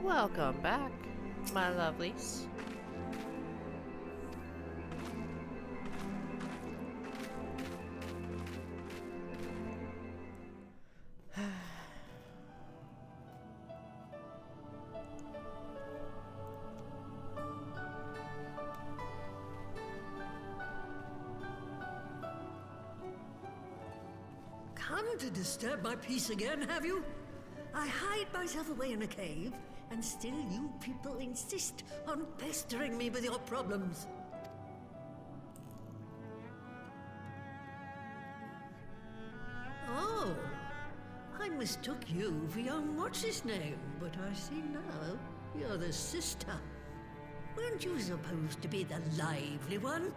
Welcome back, my lovelies. Come to disturb my peace again, have you? I hide myself away in a cave, and still you people insist on pestering me with your problems. Oh, I mistook you for young what's-his-name, but I see now you're the sister. Weren't you supposed to be the lively one?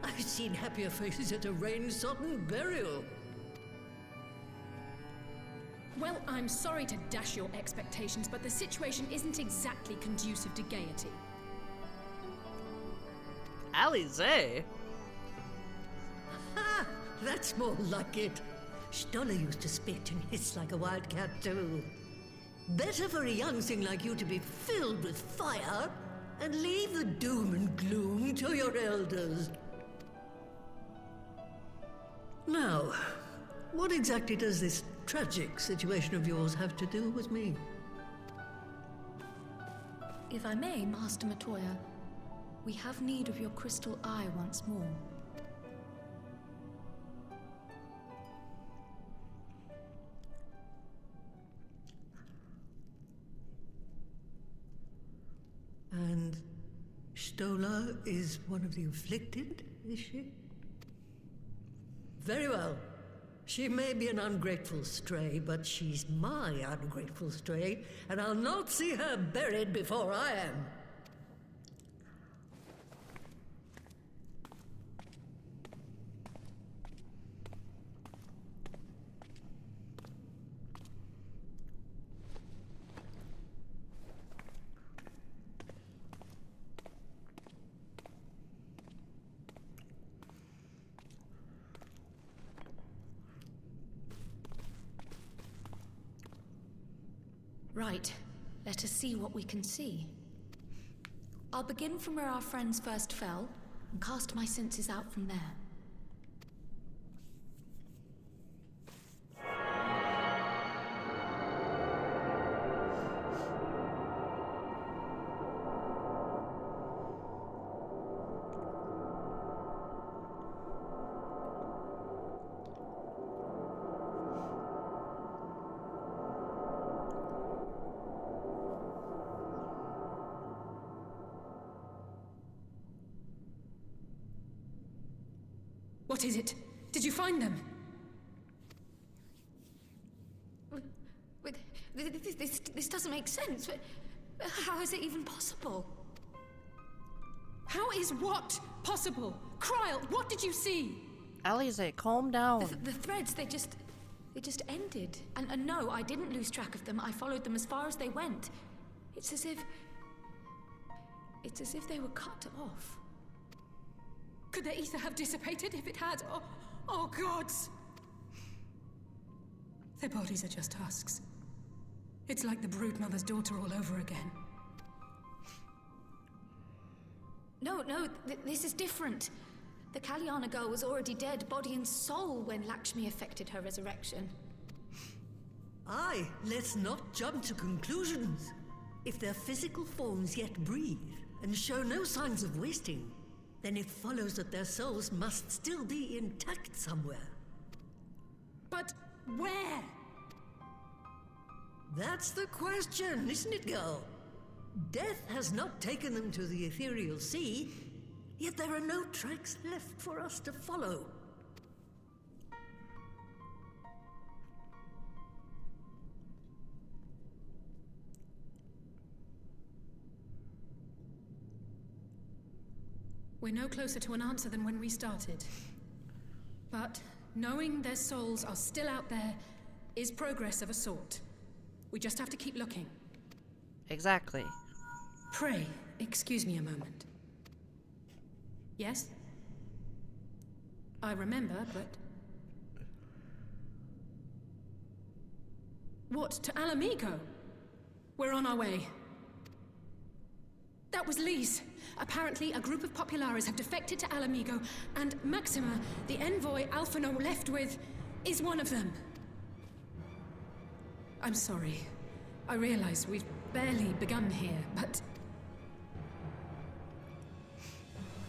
I've seen happier faces at a rain-sodden burial. Well, I'm sorry to dash your expectations, but the situation isn't exactly conducive to gaiety. Alize? Ha! That's more like it. Stoller used to spit and hiss like a wildcat too. Better for a young thing like you to be filled with fire and leave the doom and gloom to your elders. Now, what exactly does this tragic situation of yours have to do with me? If I may, Master Matoya, we have need of your crystal eye once more. And Stoller is one of the afflicted, is she? Very well. She may be an ungrateful stray, but she's my ungrateful stray, and I'll not see her buried before I am. Right. Let us see what we can see. I'll begin from where our friends first fell, and cast my senses out from there. What is it? Did you find them? This doesn't make sense. How is it even possible? How is what possible? Kryl, what did you see? Alize, calm down. The threads, they just ended. And no, I didn't lose track of them. I followed them as far as they went. It's as if they were cut off. Could their ether have dissipated if it had? Oh gods! Their bodies are just husks. It's like the broodmother's daughter all over again. No, this is different. The Kalyana girl was already dead, body and soul, when Lakshmi effected her resurrection. Aye, let's not jump to conclusions. If their physical forms yet breathe and show no signs of wasting, then it follows that their souls must still be intact somewhere. But where? That's the question, isn't it, girl? Death has not taken them to the ethereal sea, yet there are no tracks left for us to follow. We're no closer to an answer than when we started. But knowing their souls are still out there is progress of a sort. We just have to keep looking. Exactly. Pray, excuse me a moment. Yes? I remember, but... What, to Alamigo? We're on our way. That was Lee's. Apparently, a group of Populares have defected to Alamigo, and Maxima, the envoy Alphino left with, is one of them. I'm sorry. I realize we've barely begun here, but...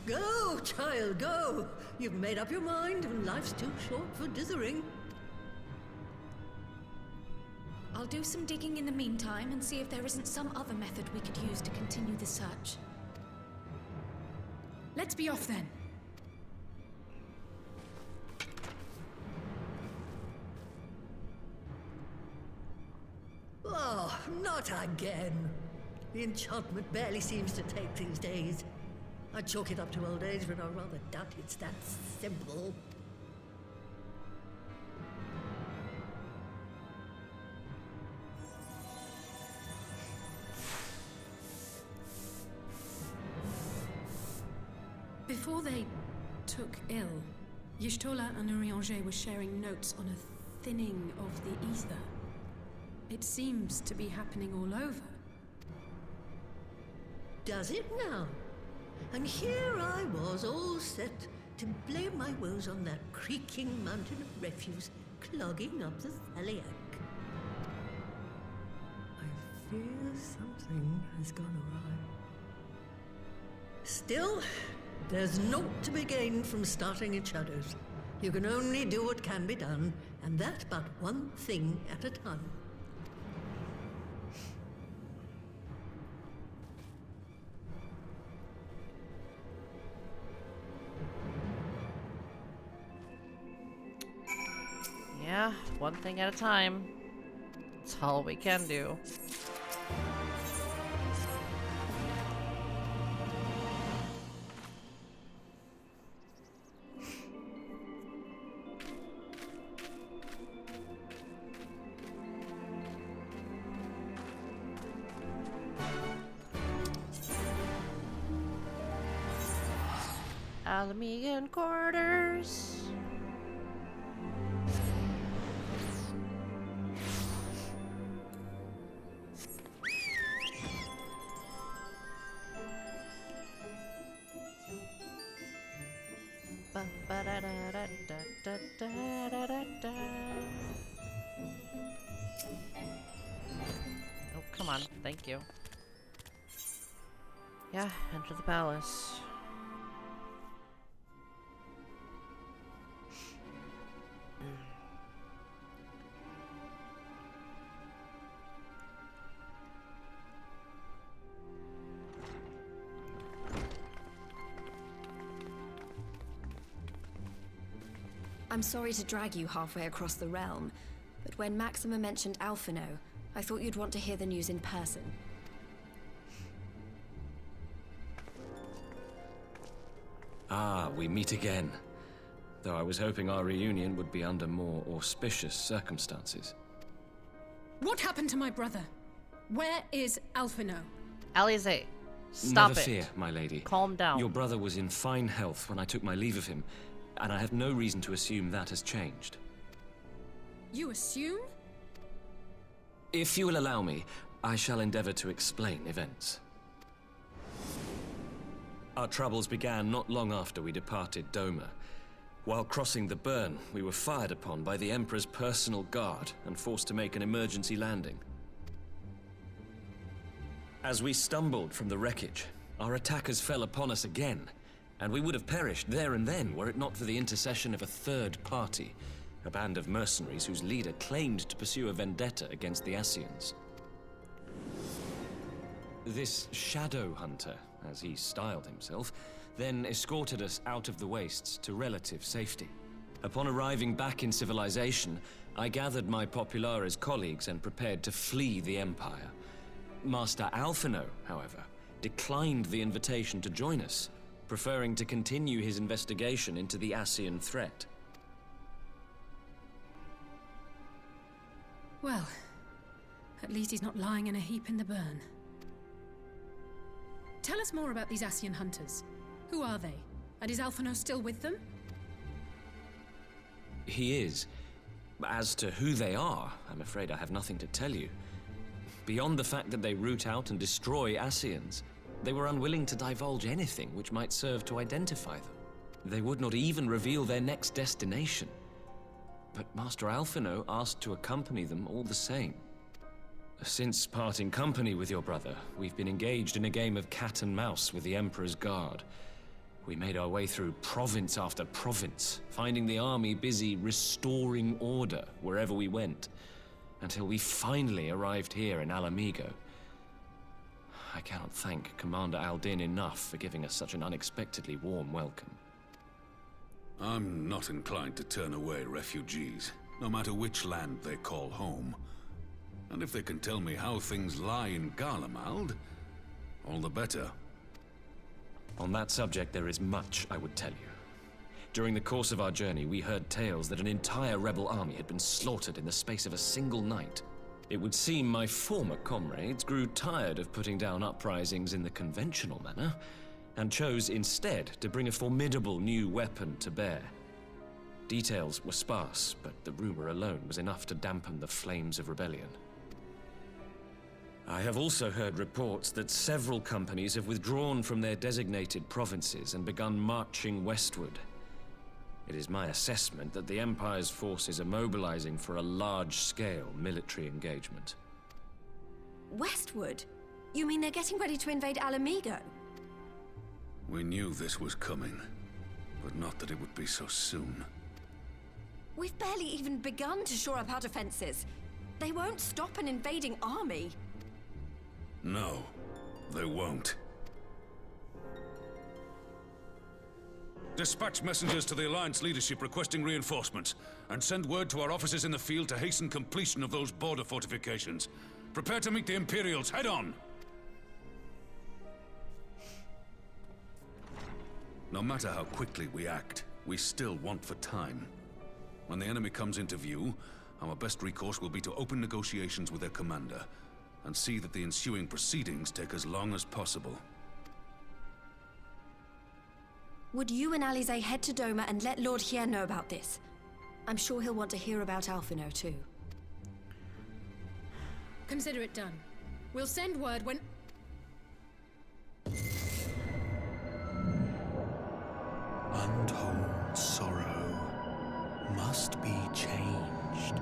Go, child, go! You've made up your mind, and life's too short for dithering. I'll do some digging in the meantime and see if there isn't some other method we could use to continue the search. Let's be off then. Oh, not again. The enchantment barely seems to take these days. I chalk it up to old age, but I rather doubt it's that simple. Before they took ill, Y'shtola and Urianger were sharing notes on a thinning of the ether. It seems to be happening all over. Does it now? And here I was, all set to blame my woes on that creaking mountain of refuse clogging up the Thaliac. I fear something has gone awry. Still, there's naught to be gained from starting in shadows. You can only do what can be done, and that but one thing at a time. Yeah, one thing at a time. That's all we can do. Alamigan quarters. Oh, come on. Thank you. Yeah, enter the palace. I'm sorry to drag you halfway across the realm, but when Maxima mentioned Alphino, I thought you'd want to hear the news in person. Ah, we meet again. Though I was hoping our reunion would be under more auspicious circumstances. What happened to my brother? Where is Alphino? Alize, stop Never it. fear, my lady. Calm down. Your brother was in fine health when I took my leave of him, and I have no reason to assume that has changed. You assume? If you will allow me, I shall endeavor to explain events. Our troubles began not long after we departed Doma. While crossing the burn, we were fired upon by the Emperor's personal guard and forced to make an emergency landing. As we stumbled from the wreckage, our attackers fell upon us again, and we would have perished there and then were it not for the intercession of a third party, a band of mercenaries whose leader claimed to pursue a vendetta against the Ascians. This shadow hunter, as he styled himself, then escorted us out of the wastes to relative safety. Upon arriving back in civilization, I gathered my Populares colleagues and prepared to flee the Empire. Master Alphino, however, declined the invitation to join us, preferring to continue his investigation into the Ascian threat. Well, at least he's not lying in a heap in the burn. Tell us more about these Ascian hunters. Who are they? And is Alphino still with them? He is. As to who they are, I'm afraid I have nothing to tell you. Beyond the fact that they root out and destroy Ascians, they were unwilling to divulge anything which might serve to identify them. They would not even reveal their next destination. But Master Alphino asked to accompany them all the same. Since parting company with your brother, we've been engaged in a game of cat and mouse with the Emperor's Guard. We made our way through province after province, finding the army busy restoring order wherever we went, until we finally arrived here in Alamigo. I cannot thank Commander Aldin enough for giving us such an unexpectedly warm welcome. I'm not inclined to turn away refugees, no matter which land they call home. And if they can tell me how things lie in Garlemald, all the better. On that subject, there is much I would tell you. During the course of our journey, we heard tales that an entire rebel army had been slaughtered in the space of a single night. It would seem my former comrades grew tired of putting down uprisings in the conventional manner, and chose instead to bring a formidable new weapon to bear. Details were sparse, but the rumor alone was enough to dampen the flames of rebellion. I have also heard reports that several companies have withdrawn from their designated provinces and begun marching westward. It is my assessment that the Empire's forces are mobilizing for a large-scale military engagement. Westward? You mean they're getting ready to invade Alamigo? We knew this was coming, but not that it would be so soon. We've barely even begun to shore up our defenses. They won't stop an invading army. No, they won't. Dispatch messengers to the Alliance leadership requesting reinforcements, and send word to our officers in the field to hasten completion of those border fortifications. Prepare to meet the Imperials head on! No matter how quickly we act, we still want for time. When the enemy comes into view, our best recourse will be to open negotiations with their commander, and see that the ensuing proceedings take as long as possible. Would you and Alize head to Doma and let Lord Hien know about this? I'm sure he'll want to hear about Alphino too. Consider it done. We'll send word when... Untold sorrow must be changed.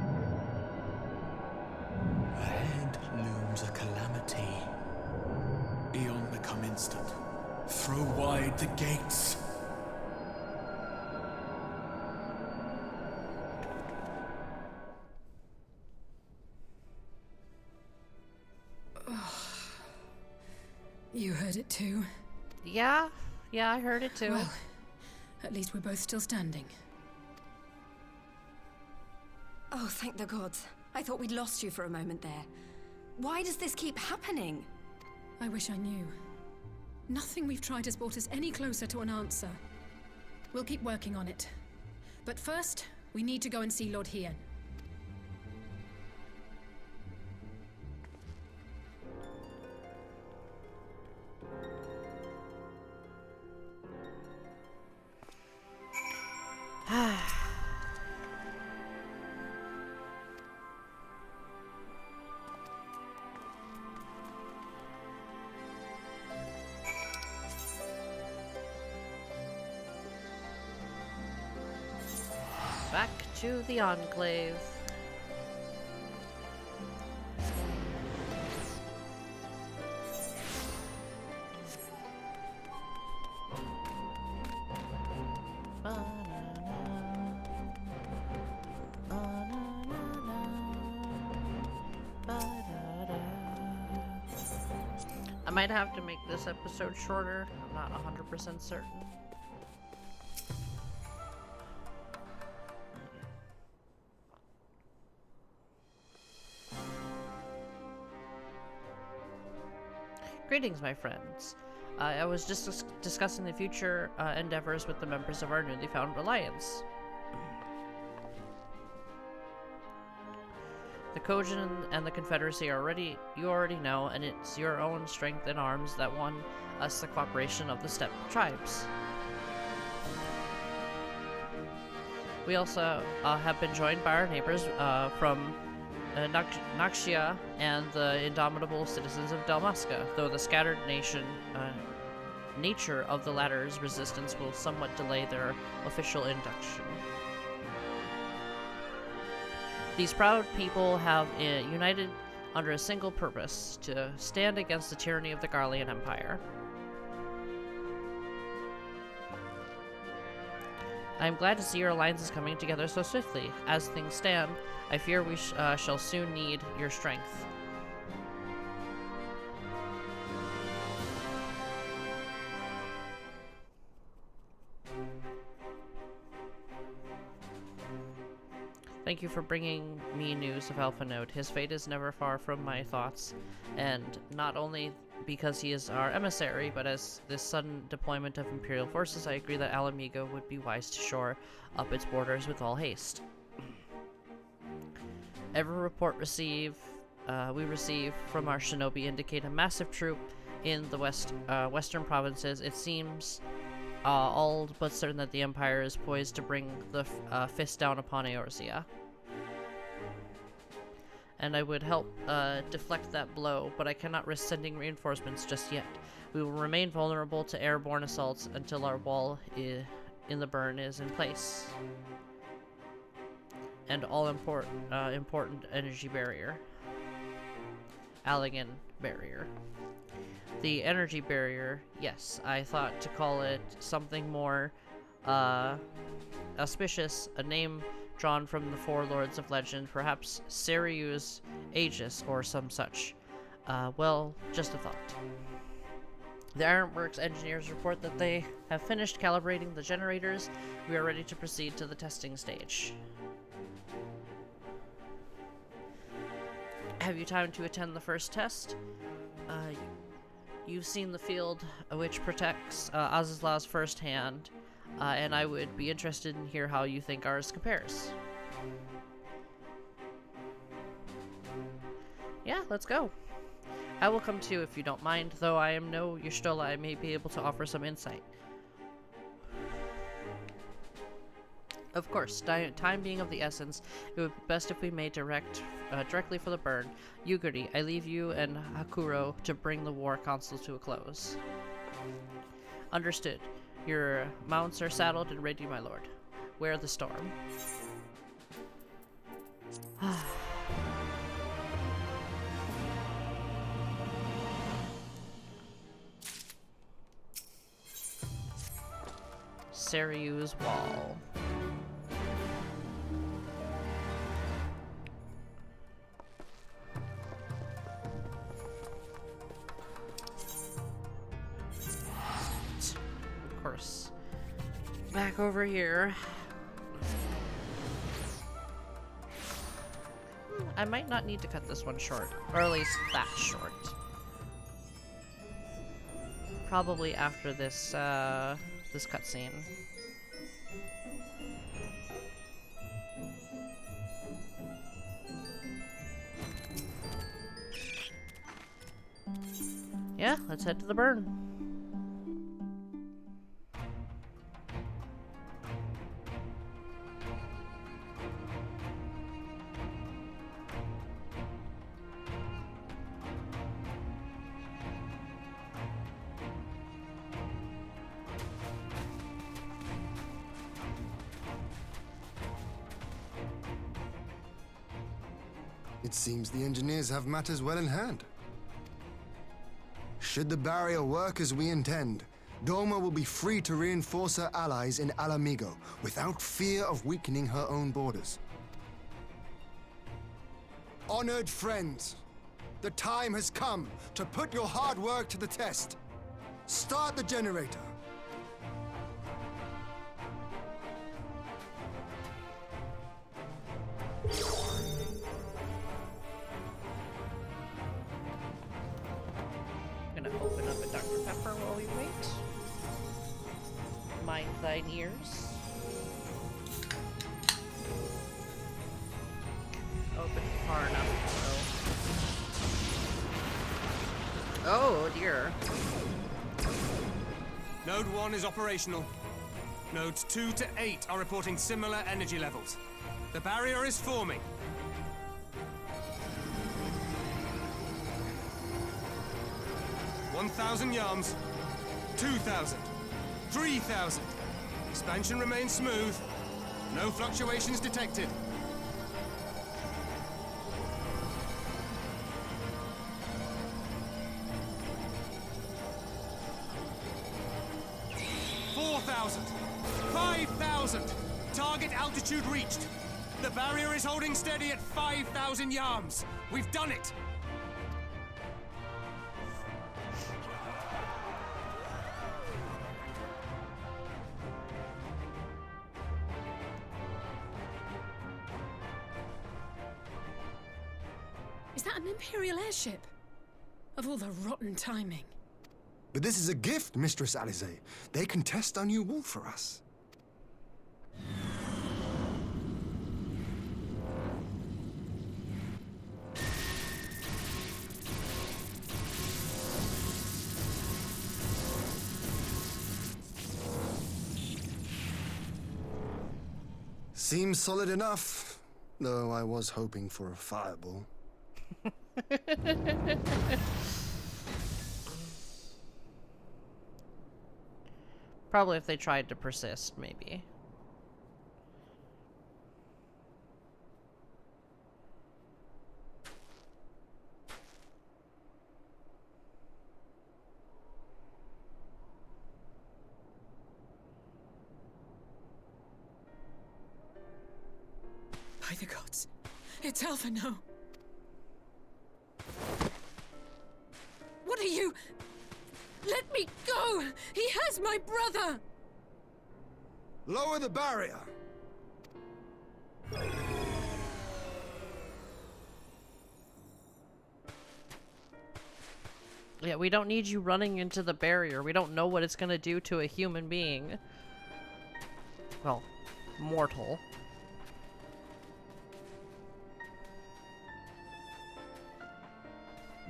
Ahead looms a calamity. Eon become instant. Throw wide the gates. You heard it too? Yeah, I heard it too. Well, at least we're both still standing. Oh, thank the gods. I thought we'd lost you for a moment there. Why does this keep happening? I wish I knew. Nothing we've tried has brought us any closer to an answer. We'll keep working on it. But first, we need to go and see Lord Hien. Back to the Enclave. I might have to make this episode shorter. I'm not 100% certain. Greetings, my friends. I was just discussing the future endeavors with the members of our newly found alliance. The Kojin and the Confederacy are you already know, and it's your own strength and arms that won us the cooperation of the steppe tribes. We also have been joined by our neighbors from Naxia and the indomitable citizens of Dalmasca, though the scattered nature of the latter's resistance will somewhat delay their official induction. These proud people have united under a single purpose, to stand against the tyranny of the Garlean Empire. I am glad to see your alliance is coming together so swiftly. As things stand, I fear we shall soon need your strength. Thank you for bringing me news of Alpha Node. His fate is never far from my thoughts, and not only because he is our emissary, but as this sudden deployment of Imperial forces, I agree that Alamigo would be wise to shore up its borders with all haste. Every report we receive from our shinobi indicate a massive troop in the western provinces. It seems all but certain that the Empire is poised to bring the fist down upon Eorzea. And I would help deflect that blow, but I cannot risk sending reinforcements just yet. We will remain vulnerable to airborne assaults until our wall in the burn is in place. And all important energy barrier. Allegan barrier. The energy barrier, yes, I thought to call it something more auspicious, a name drawn from the four lords of legend, perhaps Seiryu's Aegis or some such. Well, just a thought. The Ironworks engineers report that they have finished calibrating the generators. We are ready to proceed to the testing stage. Have you time to attend the first test? You've seen the field which protects Azislaw's firsthand, and I would be interested in hear how you think ours compares. Yeah, let's go. I will come too if you don't mind, though I am no Y'shtola. I may be able to offer some insight. Of course, time being of the essence, it would be best if we made directly for the burn. Yuguri, I leave you and Hakuro to bring the war council to a close. Understood. Your mounts are saddled and ready, my lord. Wear the storm. Seiryu's wall. Of course. Back over here. I might not need to cut this one short, or at least that short. Probably after this, this cutscene. Yeah, let's head to the burn. It seems the engineers have matters well in hand. Should the barrier work as we intend, Doma will be free to reinforce her allies in Alamigo without fear of weakening her own borders. Honored friends, the time has come to put your hard work to the test. Start the generator. Open up a Dr. Pepper while we wait. Mind thine ears. Open far enough, though. Oh dear. Node 1 is operational. Nodes 2 to 8 are reporting similar energy levels. The barrier is forming. 1,000 yards. 2,000. 3,000. Expansion remains smooth. No fluctuations detected. 4,000. 5,000. Target altitude reached. The barrier is holding steady at 5,000 yards. We've done it. Is that an Imperial airship? Of all the rotten timing. But this is a gift, Mistress Alize. They can test our new wool for us. Seems solid enough, though I was hoping for a fireball. Probably if they tried to persist, maybe. By the gods, it's Alphino. What are you? Let me go! He has my brother! Lower the barrier! Yeah, we don't need you running into the barrier. We don't know what it's gonna do to a human being. Well, mortal.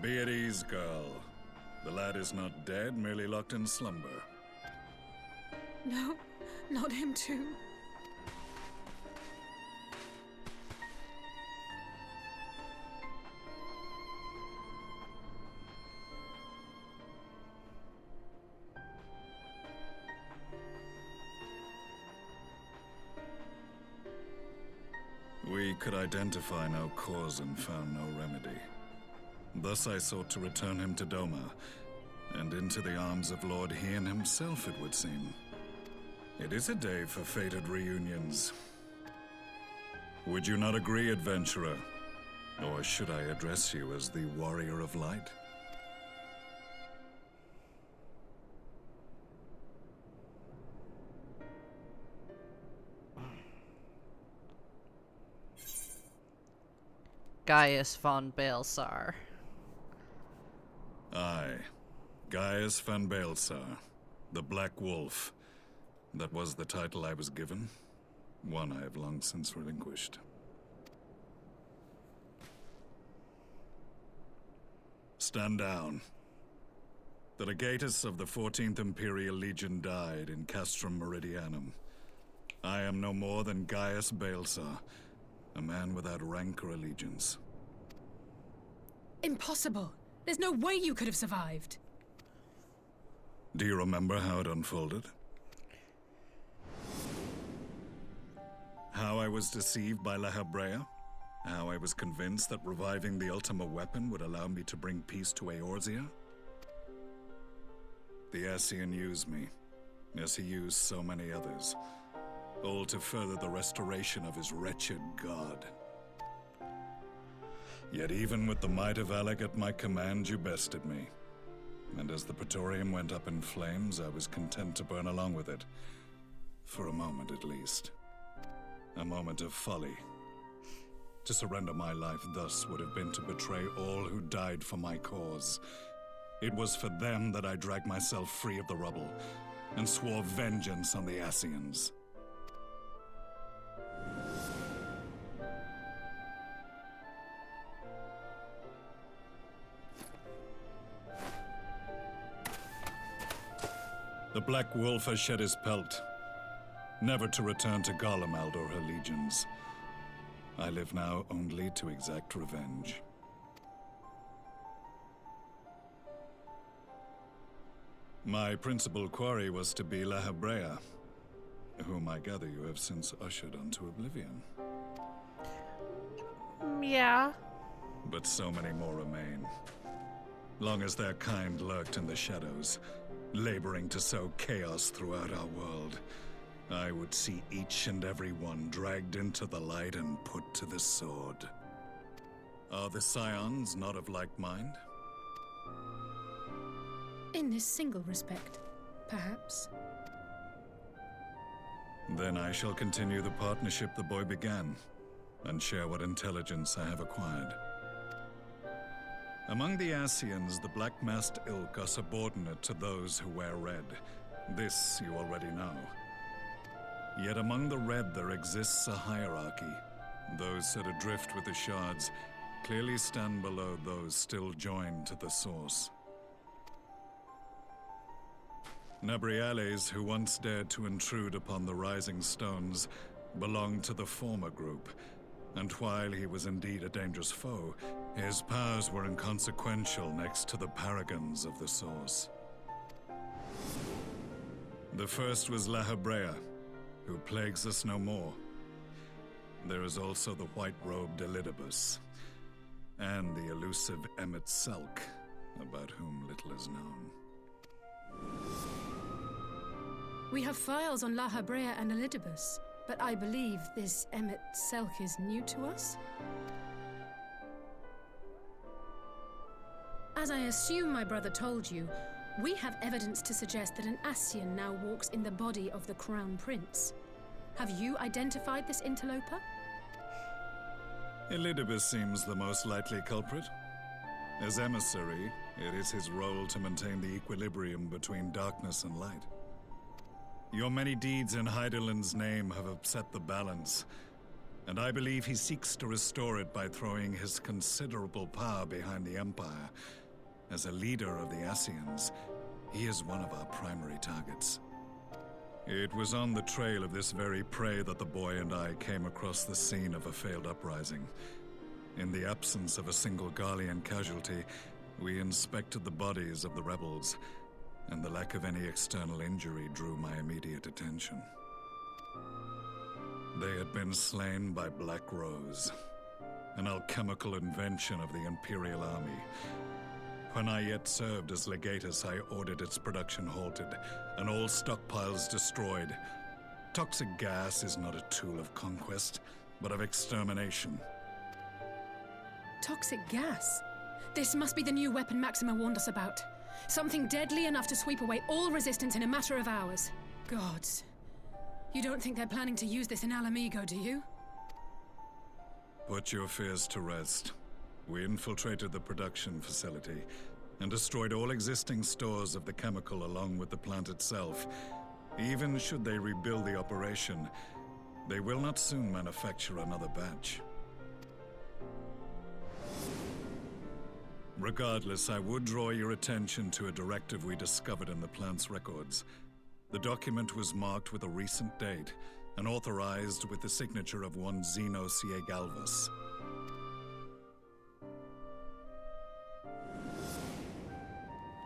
Be at ease, girl. The lad is not dead, merely locked in slumber. No, not him too. We could identify no cause and found no remedy. Thus I sought to return him to Doma, and into the arms of Lord Hien himself, it would seem. It is a day for fated reunions. Would you not agree, adventurer? Or should I address you as the Warrior of Light? Gaius von Baelsar. Aye. Gaius van Baelsar, the Black Wolf. That was the title I was given. One I have long since relinquished. Stand down. The legatus of the 14th Imperial Legion died in Castrum Meridianum. I am no more than Gaius Baelsar, a man without rank or allegiance. Impossible! There's no way you could have survived! Do you remember how it unfolded? How I was deceived by La Habrea? How I was convinced that reviving the Ultima weapon would allow me to bring peace to Eorzea? The Ascian used me, as he used so many others, all to further the restoration of his wretched god. Yet even with the might of Alec at my command, you bested me. And as the Praetorium went up in flames, I was content to burn along with it. For a moment, at least. A moment of folly. To surrender my life thus would have been to betray all who died for my cause. It was for them that I dragged myself free of the rubble, and swore vengeance on the Ascians. The Black Wolf has shed his pelt, never to return to Garlemald or her legions. I live now only to exact revenge. My principal quarry was to be La Hebrea, whom I gather you have since ushered onto oblivion. Yeah. But so many more remain. Long as their kind lurked in the shadows, laboring to sow chaos throughout our world, I would see each and every one dragged into the light and put to the sword. Are the Scions not of like mind? In this single respect, perhaps. Then I shall continue the partnership the boy began, and share what intelligence I have acquired. Among the Ascians, the Black-Masked Ilk are subordinate to those who wear red. This you already know. Yet among the Red there exists a hierarchy. Those set adrift with the shards clearly stand below those still joined to the Source. Nabriales, who once dared to intrude upon the Rising Stones, belonged to the former group, and while he was indeed a dangerous foe, his powers were inconsequential next to the paragons of the Source. The first was La Hebrea, who plagues us no more. There is also the white-robed Elidibus, and the elusive Emmet Selk, about whom little is known. We have files on La Hebrea and Elidibus, but I believe this Emmet Selk is new to us? As I assume my brother told you, we have evidence to suggest that an Ascian now walks in the body of the Crown Prince. Have you identified this interloper? Elidibus seems the most likely culprit. As emissary, it is his role to maintain the equilibrium between darkness and light. Your many deeds in Hydaelyn's name have upset the balance, and I believe he seeks to restore it by throwing his considerable power behind the Empire. As a leader of the Ascians, he is one of our primary targets. It was on the trail of this very prey that the boy and I came across the scene of a failed uprising. In the absence of a single Garlean casualty, we inspected the bodies of the rebels, and the lack of any external injury drew my immediate attention. They had been slain by Black Rose, an alchemical invention of the Imperial Army. When I yet served as legatus, I ordered its production halted, and all stockpiles destroyed. Toxic gas is not a tool of conquest, but of extermination. Toxic gas? This must be the new weapon Maxima warned us about. Something deadly enough to sweep away all resistance in a matter of hours. Gods. You don't think they're planning to use this in Alamigo, do you? Put your fears to rest. We infiltrated the production facility and destroyed all existing stores of the chemical along with the plant itself. Even should they rebuild the operation, they will not soon manufacture another batch. Regardless, I would draw your attention to a directive we discovered in the plant's records. The document was marked with a recent date and authorized with the signature of one Zeno Ciegalvas.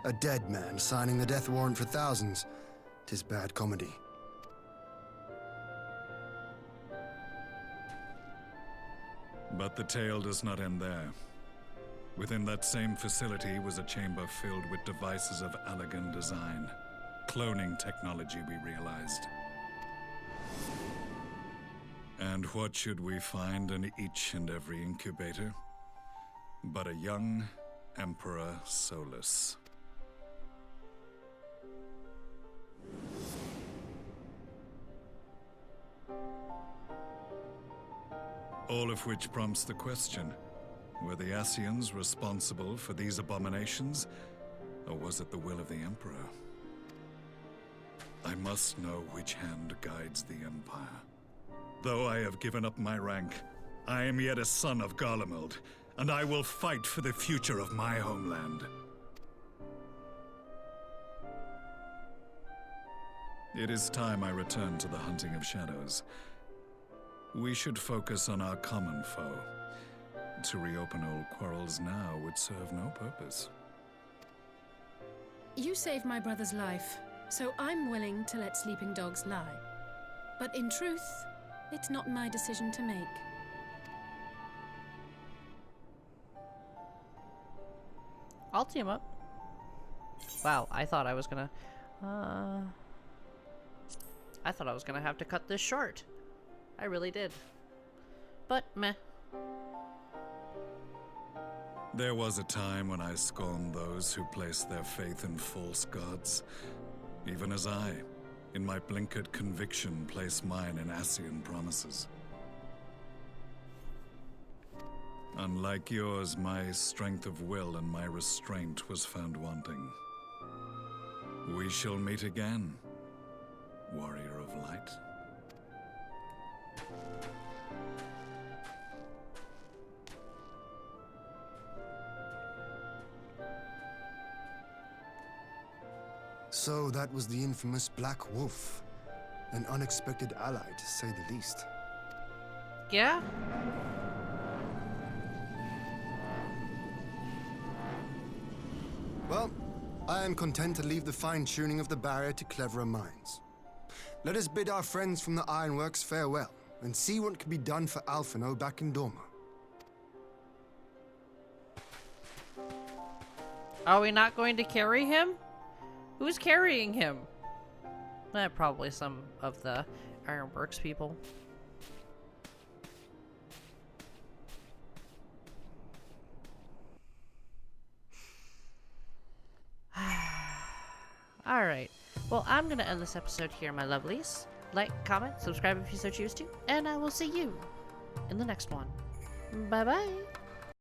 A dead man signing the death warrant for thousands. 'Tis bad comedy. But the tale does not end there. Within that same facility was a chamber filled with devices of elegant design. Cloning technology, we realized. And what should we find in each and every incubator? But a young Emperor Solus. All of which prompts the question, were the Ascians responsible for these abominations, or was it the will of the Emperor? I must know which hand guides the Empire. Though I have given up my rank, I am yet a son of Garlemald, and I will fight for the future of my homeland. It is time I return to the hunting of shadows. We should focus on our common foe. To reopen old quarrels now would serve no purpose. You You saved my brother's life, so I'm willing to let sleeping dogs lie. But in truth, it's not my decision to make. I'll team up. Wow, I thought I was gonna have to cut this short. I really did. But meh. There was a time when I scorned those who placed their faith in false gods, even as I, in my blinkered conviction, place mine in Ascian promises. Unlike yours, my strength of will and my restraint was found wanting. We shall meet again, warrior of light. So that was the infamous Black Wolf. An unexpected ally, to say the least. Yeah? Well, I am content to leave the fine-tuning of the barrier to cleverer minds. Let us bid our friends from the Ironworks farewell, and see what can be done for Alphino back in Dorma. Are we not going to carry him? Who's carrying him? Probably some of the Ironworks people. Alright, well, I'm gonna end this episode here, my lovelies. Like, comment, subscribe if you so choose to, and I will see you in the next one. Bye-bye!